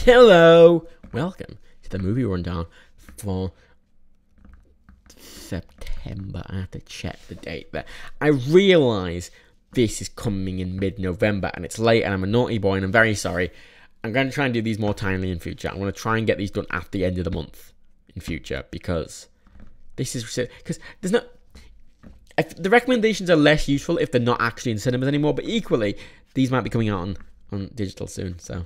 Hello! Welcome to the movie rundown for September. I have to check the date there. I realise this is coming in mid-November and it's late and I'm a naughty boy and I'm very sorry. I'm going to try and do these more timely in future. I'm going to try and get these done at the end of the month in future because this is... because there's not... the recommendations are less useful if they're not actually in cinemas anymore, but equally, these might be coming out on digital soon, so...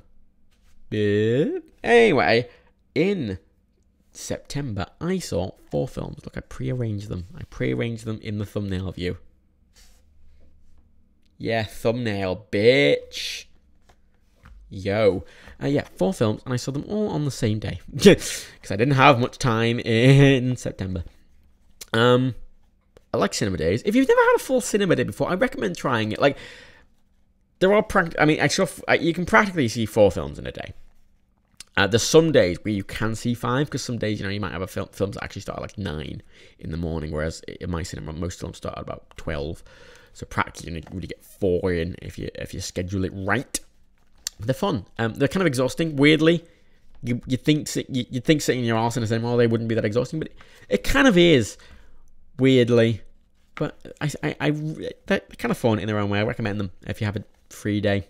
Anyway, in September, I saw 4 films. Look, I prearranged them. I prearranged them in the thumbnail view. Yeah, thumbnail, bitch. Yo. Yeah, 4 films, and I saw them all on the same day. Because I didn't have much time in September. I like cinema days. If you've never had a full cinema day before, I recommend trying it. Like, there are you can practically see 4 films in a day. There's some days where you can see 5, because some days, you might have films that actually start at like 9 in the morning, whereas in my cinema, most films start at about 12. So practically, you really get 4 in if you schedule it right. They're fun. They're kind of exhausting. Weirdly, you'd think sitting in your arse in a cinema, they wouldn't be that exhausting, but it kind of is. Weirdly, but they're kind of fun in their own way. I recommend them if you have a free day.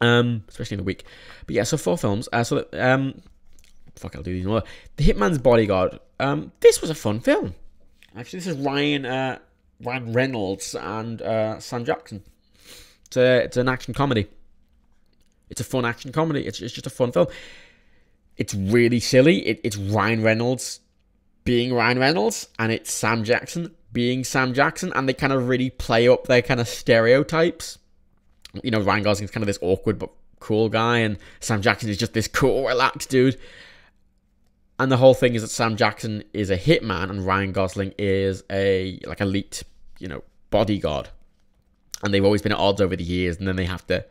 Especially in the week. But yeah, so 4 films. I'll do these in order. The Hitman's Bodyguard. This was a fun film. Actually, this is Ryan Reynolds and Sam Jackson. It's an action comedy. It's a fun action comedy. It's just a fun film. It's really silly. It's Ryan Reynolds being Ryan Reynolds, and it's Sam Jackson being Sam Jackson, and they kind of really play up their kind of stereotypes. Ryan Gosling's kind of this awkward but cool guy, and Sam Jackson is just this cool, relaxed dude. And the whole thing is that Sam Jackson is a hitman, and Ryan Gosling is a elite, bodyguard. And they've always been at odds over the years, and then they have to,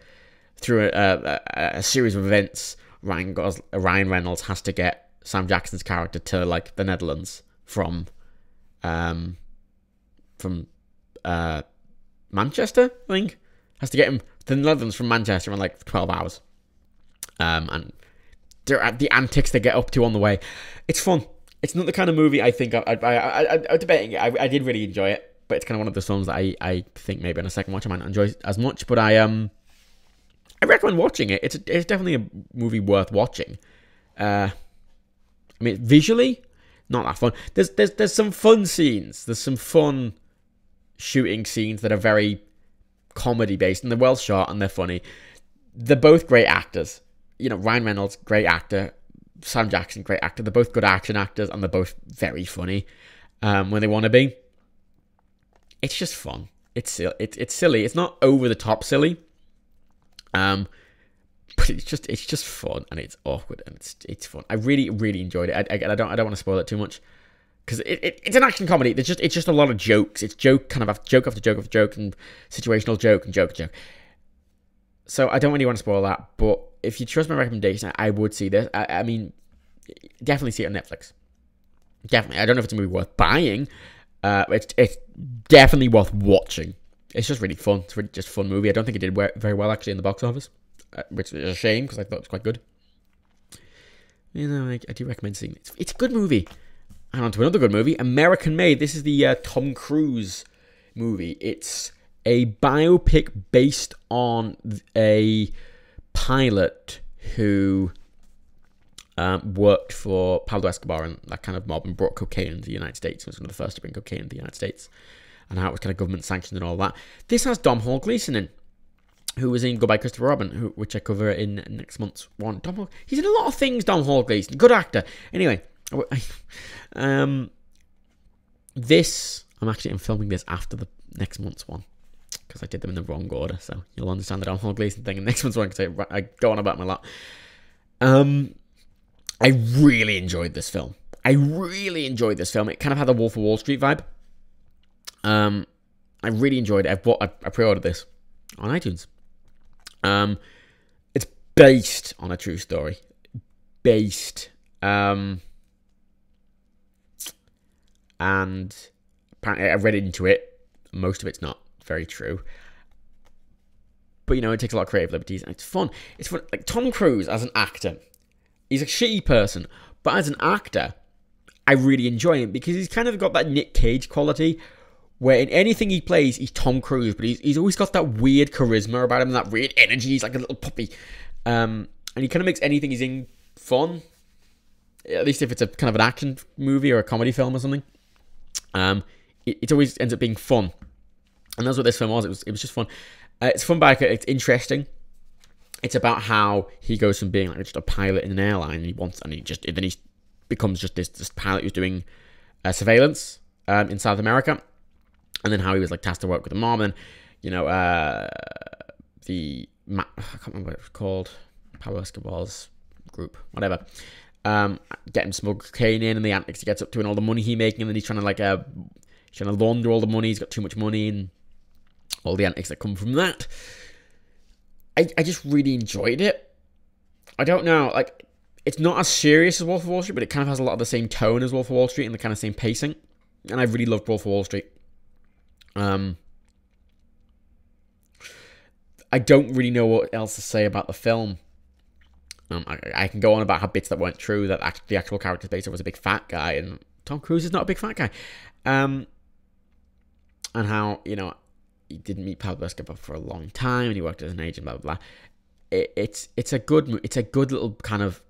through a series of events, Ryan Reynolds has to get Sam Jackson's character to the Netherlands from Manchester, I think. Has to get him to the Netherlands from Manchester in 12 hours. And the antics they get up to on the way. It's fun. It's not the kind of movie I think I'm debating it. I did really enjoy it, but it's kind of one of those films that I think maybe on a second watch I might not enjoy as much. But I recommend watching it. It's definitely a movie worth watching. Visually, not that fun. There's some fun scenes. There's some fun shooting scenes that are very comedy based, and they're well shot and they're funny. They're both great actors. Ryan Reynolds, great actor. Sam Jackson, great actor. They're both good action actors, and they're both very funny when they want to be. It's just fun. It's silly. It's not over the top silly. But it's just fun, and it's awkward, and it's fun. I really, really enjoyed it. I don't want to spoil it too much, because it's an action comedy. It's just a lot of jokes. It's joke after joke after joke after joke, and situational joke and joke. So I don't really want to spoil that. But if you trust my recommendation, I would see this. I mean, definitely see it on Netflix. Definitely. I don't know if it's a movie worth buying. It's definitely worth watching. It's just really fun. It's really just a fun movie. I don't think it did very well actually in the box office, which is a shame because I thought it was quite good. I do recommend seeing it. It's a good movie. And on to another good movie, American Made. This is the Tom Cruise movie. It's a biopic based on a pilot who worked for Pablo Escobar and that kind of mob and brought cocaine into the United States. He was one of the first to bring cocaine into the United States, and how it was kind of government sanctioned and all that. This has Domhnall Gleeson in, who was in Goodbye Christopher Robin, which I cover in next month's one. He's in a lot of things, Domhnall Gleeson. Good actor. Anyway, I'm filming this after the next month's one, because I did them in the wrong order, so you'll understand the Domhnall Gleeson thing in next month's one, because I go on about my lot. I really enjoyed this film. It kind of had a Wolf of Wall Street vibe. I really enjoyed it. I pre-ordered this on iTunes. It's based on a true story. And apparently I read into it. Most of it's not very true. But, it takes a lot of creative liberties, and it's fun. It's fun. Tom Cruise as an actor He's a shitty person, but as an actor, I really enjoy him because he's kind of got that Nick Cage quality where in anything he plays, he's Tom Cruise, but he's always got that weird charisma about him, that weird energy. He's like a little puppy. And he kind of makes anything he's in fun, at least if it's a kind of an action movie or a comedy film or something. It always ends up being fun. And that's what this film was. It was just fun. It's fun, but it's interesting. It's about how he goes from being like just a pilot in an airline, and he becomes just this pilot who's doing surveillance in South America, and then how he was like tasked to work with the mob, and I can't remember what it was called, Pablo Escobar's group, whatever. Get him smuggled cocaine in, and the antics he gets up to, and all the money he's making, and then he's trying to launder all the money. He's got too much money, and all the antics that come from that. I just really enjoyed it. I don't know, like, it's not as serious as Wolf of Wall Street, but it kind of has a lot of the same tone as Wolf of Wall Street and the kind of same pacing. And I really loved Wolf of Wall Street. I don't really know what else to say about the film. I can go on about how bits that weren't true, that the actual character based was a big fat guy, and Tom Cruise is not a big fat guy. And how, he didn't meet Pablo Escobar for a long time, and he worked as an agent, blah, blah, blah. It's a good little kind of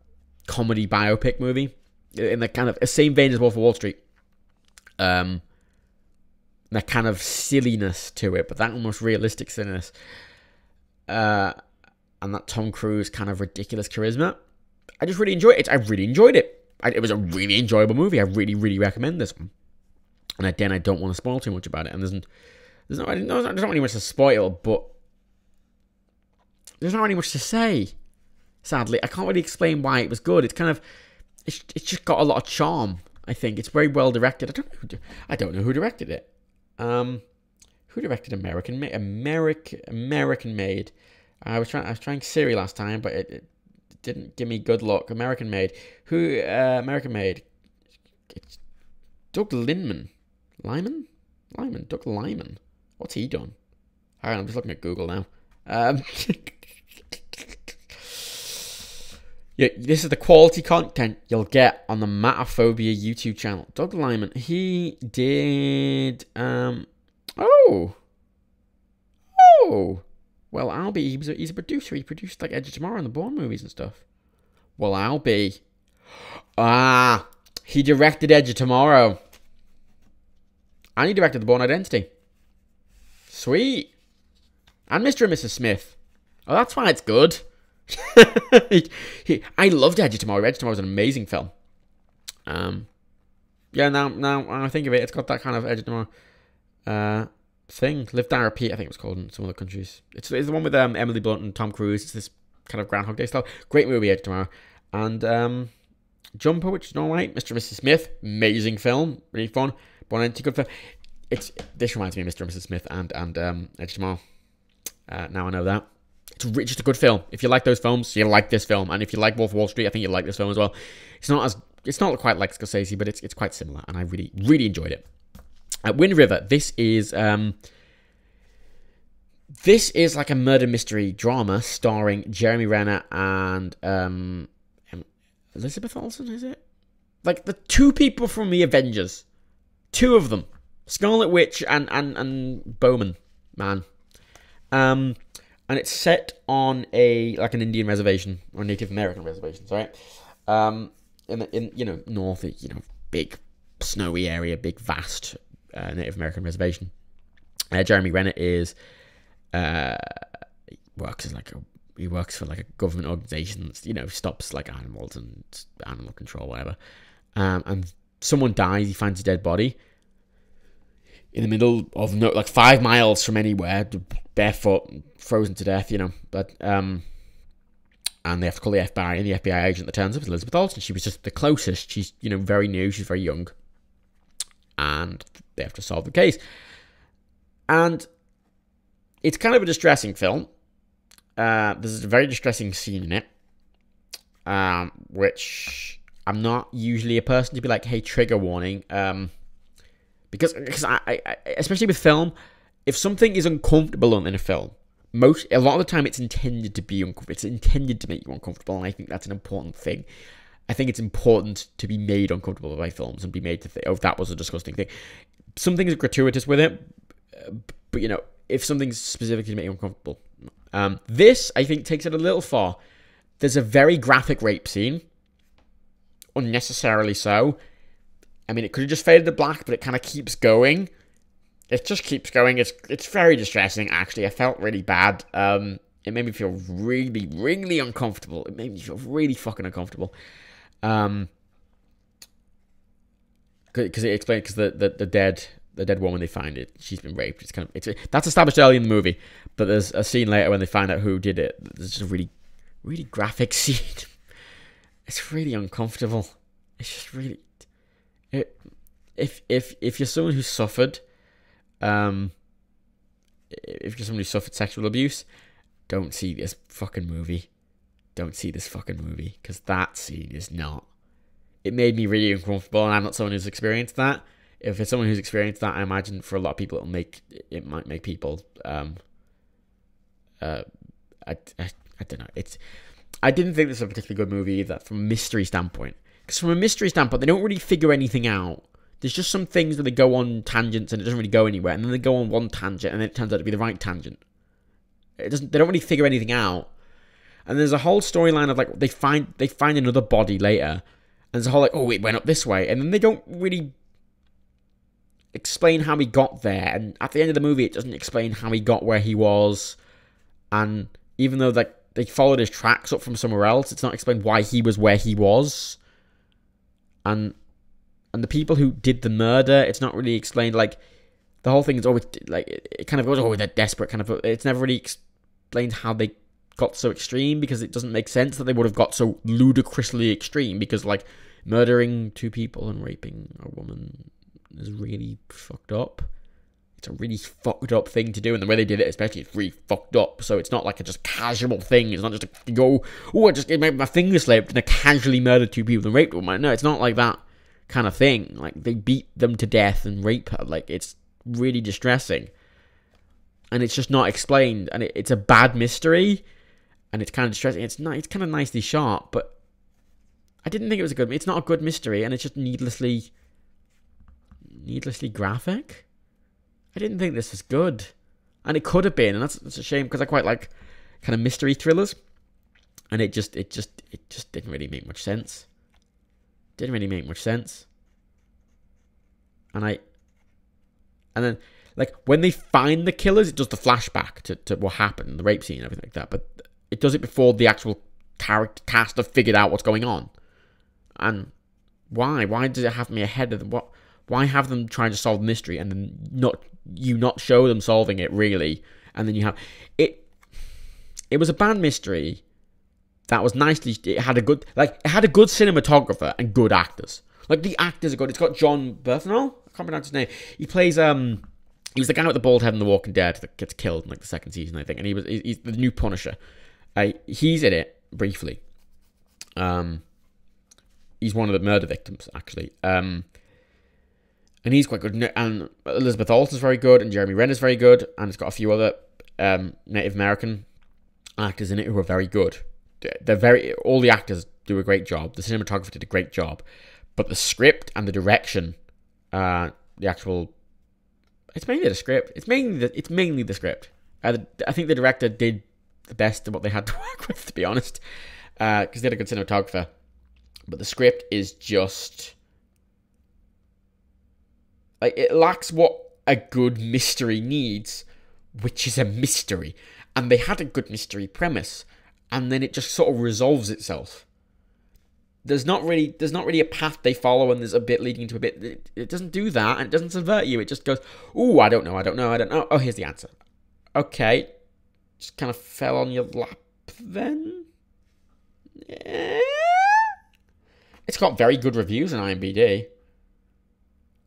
comedy biopic movie, in the kind of same vein as Wolf of Wall Street. That kind of silliness to it, but that almost realistic silliness. And that Tom Cruise kind of ridiculous charisma. I just really enjoyed it. I really enjoyed it. It was a really enjoyable movie. I really, really recommend this one. And again, I don't want to spoil too much about it. And there's not really much to spoil, but there's not really much to say. Sadly, I can't really explain why it was good. It's just got a lot of charm. I think it's very well directed. I don't know who directed it. Who directed American Made? I was trying Siri last time, but it didn't give me good luck. American Made. American Made? It's Doug Liman. Doug Liman. What's he done? Alright, I'm just looking at Google now. Yeah, this is the quality content you'll get on the Mattophobia YouTube channel. Doug Liman, he did, well, Albie, he's a producer. He produced like Edge of Tomorrow and the Bourne movies and stuff. Well, Albie, he directed Edge of Tomorrow. And he directed The Bourne Identity. Sweet. And Mr. and Mrs. Smith. Oh, that's why it's good. I loved Edge of Tomorrow. Edge of Tomorrow was an amazing film. Yeah, now when I think of it, it's got that kind of Edge of Tomorrow thing. Live, Die, Repeat, I think it was called in some other countries. It's the one with Emily Blunt and Tom Cruise. It's this kind of Groundhog Day style. Great movie, Edge of Tomorrow. And Jumper, which is alright. Mr. and Mrs. Smith, amazing film. Really fun. Bon Entity, good film. This reminds me of Mr. and Mrs. Smith and Edge of Tomorrow. Now I know that. It's just a good film. If you like those films, you'll like this film. And if you like Wolf of Wall Street, I think you'll like this film as well. It's not quite like Scorsese, but it's quite similar, and I really, really enjoyed it. Wind River. This is like a murder mystery drama starring Jeremy Renner and Elizabeth Olsen. Is it like the two people from the Avengers? Two of them, Scarlet Witch and Bowman Man. And it's set on an Indian reservation or Native American reservation, right? In north, big snowy area, big vast Native American reservation. Jeremy Renner he works for like a government organization that stops like animals and animal control, whatever. And someone dies. He finds a dead body in the middle of 5 miles from anywhere, barefoot, frozen to death, But and they have to call the FBI, and the FBI agent that turns up is Elizabeth Olsen. She was just the closest. She's very new. She's very young, and they have to solve the case. And it's kind of a distressing film. There's a very distressing scene in it, which I'm not usually a person to be like, "Hey, trigger warning." Because I especially with film, if something is uncomfortable in a film, a lot of the time it's intended to be uncomfortable. It's intended to make you uncomfortable, and I think that's an important thing. I think it's important to be made uncomfortable by films and be made to think, oh, that was a disgusting thing. Some things are gratuitous with it, but you know, if something's specifically to make you uncomfortable. This, I think, takes it a little far. There's a very graphic rape scene, unnecessarily so. I mean, it could have just faded to black, but it kind of keeps going. It just keeps going. It's very distressing, actually. I felt really bad. It made me feel really, really uncomfortable. It made me feel really fucking uncomfortable. Because it explained, because the dead woman, they find it, she's been raped. That's established early in the movie, but there's a scene later when they find out who did it. There's just a really, really graphic scene. It's really uncomfortable. It's just really, if you're someone who suffered, if you're someone who suffered sexual abuse, don't see this fucking movie. Don't see this fucking movie, because that scene is not. It made me really uncomfortable, and I'm not someone who's experienced that. If it's someone who's experienced that, I imagine for a lot of people it might make people I don't know. I didn't think this was a particularly good movie either from a mystery standpoint. Because from a mystery standpoint, they don't really figure anything out. There's just some things that they go on tangents and it doesn't really go anywhere, and then they go on one tangent and then it turns out to be the right tangent. They don't really figure anything out. And there's a whole storyline of like they find another body later, and there's a whole like, oh, it went up this way, and then they don't really explain how he got there. And at the end of the movie, it doesn't explain how he got where he was. And even though like they followed his tracks up from somewhere else, it's not explained why he was where he was. And the people who did the murder, it's not really explained. Like the whole thing is always like it kind of goes, oh, they're desperate, kind of. It's never really explained how they got so extreme, because it doesn't make sense that they would have got so ludicrously extreme, because like murdering two people and raping a woman is really fucked up. It's a really fucked up thing to do, and the way they did it especially is really fucked up. So it's not like a just casual thing. It's not just a go, oh, I just made my finger slipped and I casually murdered two people and raped a woman. No, it's not like that kind of thing. Like they beat them to death and rape her. Like it's really distressing, and it's just not explained, and it's a bad mystery. And it's kind of distressing. It's kind of nicely shot, but I didn't think it was a good. It's not a good mystery, and it's just needlessly graphic. I didn't think this was good, and it could have been, and that's a shame, because I quite like kind of mystery thrillers, and it just didn't really make much sense. Didn't really make much sense, and then like when they find the killers, it does the flashback to what happened, the rape scene and everything like that, but it does it before the actual cast have figured out what's going on. And why? Why does it have me ahead of them? What? Why have them trying to solve the mystery and then not show them solving it, really? And then you have it. It was a bad mystery that was nicely. It had a good cinematographer and good actors. Like the actors are good. It's got John Bernthal. I can't pronounce his name. He plays he was the guy with the bald head in The Walking Dead that gets killed in like the second season, I think. And he's the new Punisher. He's in it briefly. He's one of the murder victims, actually. And he's quite good. And Elizabeth Olsen's very good, and Jeremy Renner's very good, and it's got a few other Native American actors in it who are very good. All the actors do a great job. The cinematographer did a great job, but the script and the direction, it's mainly the script. It's mainly the script. I think the director did the best of what they had to work with, to be honest, because they had a good cinematographer. But the script is just like, it lacks what a good mystery needs, which is a mystery. And they had a good mystery premise, and then it just sort of resolves itself. There's not really a path they follow, and there's a bit leading to a bit. It doesn't do that, and it doesn't subvert you. It just goes, ooh, I don't know. Oh, here's the answer. Okay. Just kind of fell on your lap then? Yeah. It's got very good reviews on IMDb. I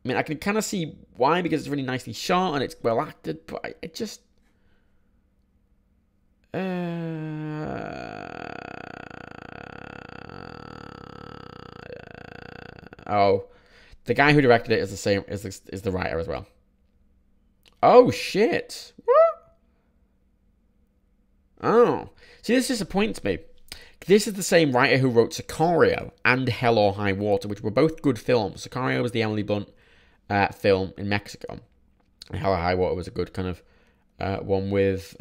mean, I can kind of see why, because it's really nicely shot and it's well acted, but it just... Oh, the guy who directed it is the same is the writer as well. Oh shit! What? See, this disappoints me. This is the same writer who wrote Sicario and Hell or High Water, which were both good films. Sicario was the Emily Blunt film in Mexico. And Hell or High Water was a good kind of one with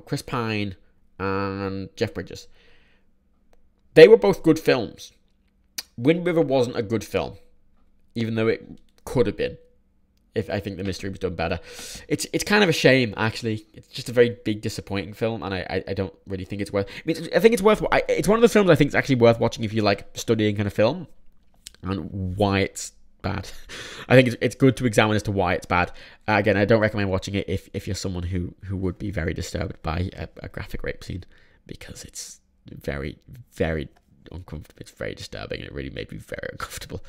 Chris Pine and Jeff Bridges. They were both good films. Wind River wasn't a good film, even though it could have been. If I think the mystery was done better. It's kind of a shame, actually. It's just a very big, disappointing film, and I don't really think it's worth... I think it's worth... It's one of the films I think is actually worth watching if you like studying kind of film, and why it's bad. I think it's good to examine as to why it's bad. Again, I don't recommend watching it if you're someone who would be very disturbed by a graphic rape scene, because it's very, very uncomfortable. It's very disturbing, and it really made me very uncomfortable.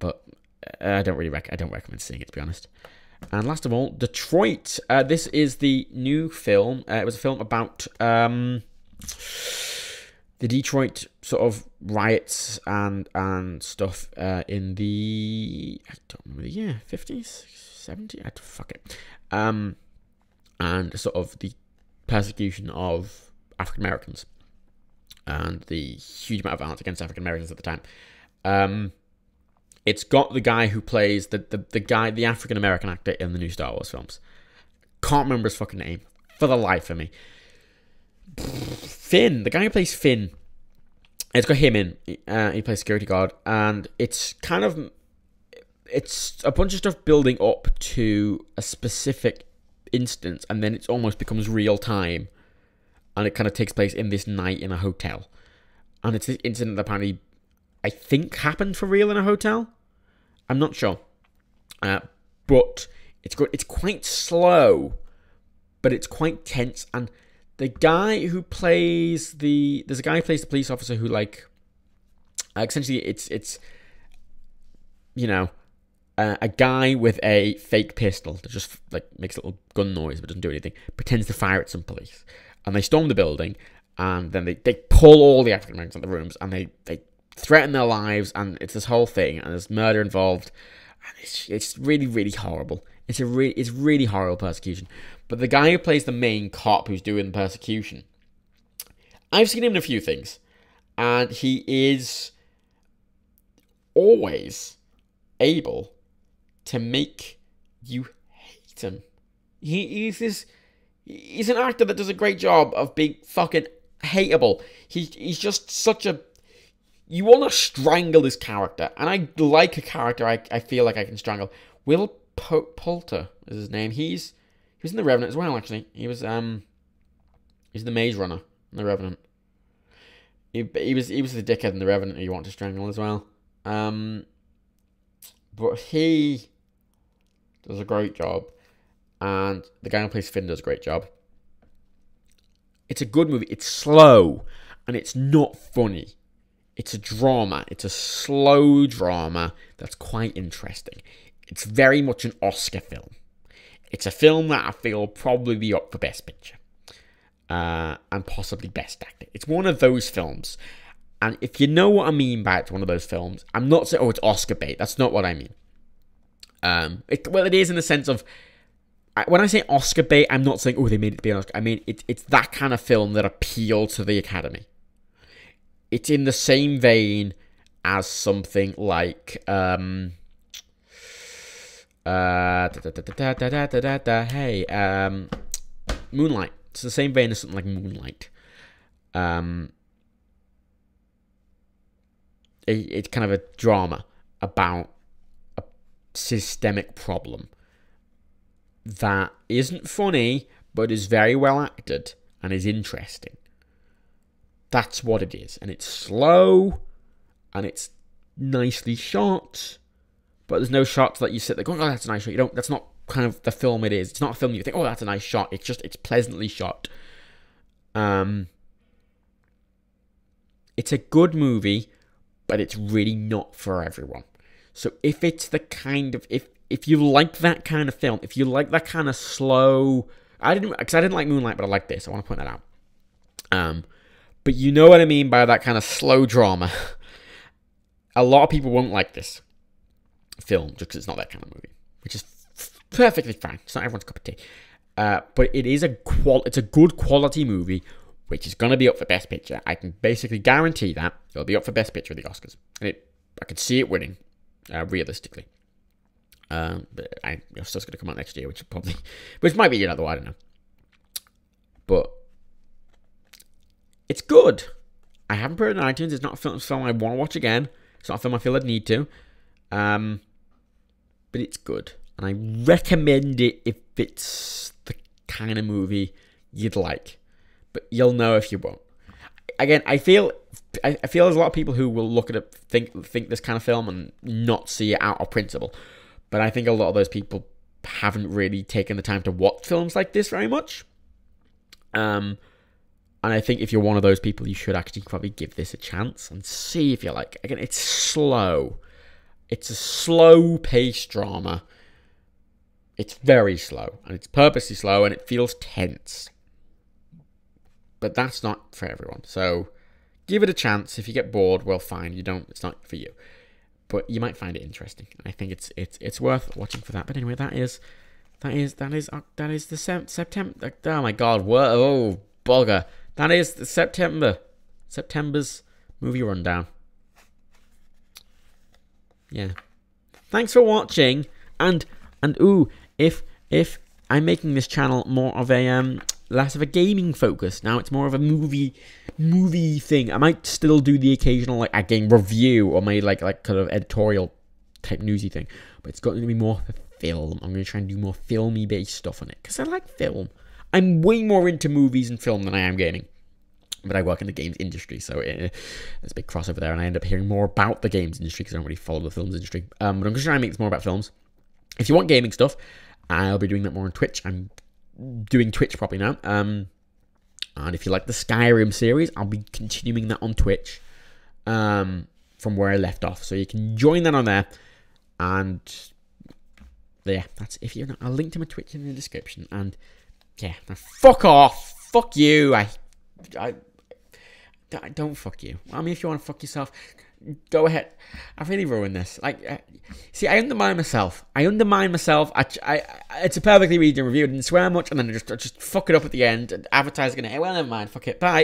But I don't recommend seeing it, to be honest. And last of all, Detroit. This is the new film. It was a film about the Detroit sort of riots and stuff in the, I don't remember the year, 50s, 70s, fuck it. And sort of the persecution of African Americans and the huge amount of violence against African Americans at the time. It's got the guy who plays the African American actor in the new Star Wars films. Can't remember his fucking name for the life of me. Finn, the guy who plays Finn. It's got him in. He plays security guard, and it's a bunch of stuff building up to a specific instance, and then it almost becomes real time, and it kind of takes place in this night in a hotel, and it's this incident that apparently I think happened for real in a hotel. I'm not sure. But it's good. It's quite slow, but it's quite tense. And the guy who plays there's a guy who plays the police officer who, like, essentially it's a guy with a fake pistol that just like makes a little gun noise but doesn't do anything, pretends to fire at some police, and they storm the building, and then they pull all the African Americans out of the rooms, and they threaten their lives, and it's this whole thing, and there's murder involved, and it's really, really horrible. It's really horrible persecution. But the guy who plays the main cop who's doing the persecution, I've seen him in a few things, and he is always able to make you hate him. He's an actor that does a great job of being fucking hateable. He's just such a... You want to strangle this character, and I like a character I feel like I can strangle. Will Poulter is his name. He was in The Revenant as well, actually. He's the Maze Runner in The Revenant. He was the dickhead in The Revenant who you want to strangle as well. But he does a great job, and the guy who plays Finn does a great job. It's a good movie. It's slow, and it's not funny. It's a drama. It's a slow drama that's quite interesting. It's very much an Oscar film. It's a film that I feel will probably be up for Best Picture. And possibly Best Actor. It's one of those films. And if you know what I mean by it's one of those films, I'm not saying, it's Oscar bait. That's not what I mean. It is in the sense of, when I say Oscar bait, I'm not saying, they made it to be an Oscar. I mean, it's that kind of film that appealed to the Academy. It's in the same vein as something like Moonlight. It's the same vein as something like Moonlight. It's kind of a drama about a systemic problem that isn't funny, but is very well acted and is interesting. That's what it is. And it's slow, and it's nicely shot, but there's no shots that you sit there going, that's a nice shot. That's not kind of the film it is. It's not a film you think, that's a nice shot. It's pleasantly shot. It's a good movie, but it's really not for everyone. So if it's the kind of, if you like that kind of film, if you like that kind of slow, I didn't like Moonlight, but I like this. I want to point that out. But you know what I mean by that kind of slow drama. A lot of people won't like this film just because it's not that kind of movie, which is perfectly fine. It's not everyone's cup of tea. But it is it's a good quality movie, which is going to be up for Best Picture. I can basically guarantee that it'll be up for Best Picture at the Oscars. And I could see it winning, realistically. But it's still going to come out next year, which might be another one, I don't know. But it's good. I haven't put it on iTunes. It's not a film I want to watch again. It's not a film I feel I'd need to. But it's good. And I recommend it if it's the kind of movie you'd like. But you'll know if you won't. Again, I feel there's a lot of people who will look at it, think this kind of film and not see it out of principle. But I think a lot of those people haven't really taken the time to watch films like this very much. And I think if you're one of those people, you should actually probably give this a chance and see if you like it. Again, it's slow. It's a slow-paced drama. It's very slow, and it's purposely slow, and it feels tense. But that's not for everyone. So give it a chance. If you get bored, well, fine. It's not for you. But you might find it interesting. I think it's worth watching for that. But anyway, that is the September. Oh my God! Oh bugger! That is the September's movie rundown. Yeah. Thanks for watching. And if I'm making this channel more of a less of a gaming focus. Now it's more of a movie thing. I might still do the occasional like a game review or maybe like kind of editorial type newsy thing, but it's going to be more for film. I'm going to try and do more filmy based stuff on it because I like film. I'm way more into movies and film than I am gaming. But I work in the games industry, so there's a big crossover there, and I end up hearing more about the games industry because I don't really follow the films industry. But I'm going to try and make this more about films. If you want gaming stuff, I'll be doing that more on Twitch. I'm doing Twitch properly now. And if you like the Skyrim series, I'll be continuing that on Twitch from where I left off. So you can join that on there. And yeah, that's if you're not. I'll link to my Twitch in the description. And yeah, now fuck off. Fuck you. I don't fuck you. I mean, if you want to fuck yourself, go ahead. I've really ruined this. See, I undermine myself. It's a perfectly reasonable review. I didn't swear much, and then I just fuck it up at the end. And advertiser gonna, hey, well, never mind. Fuck it. Bye.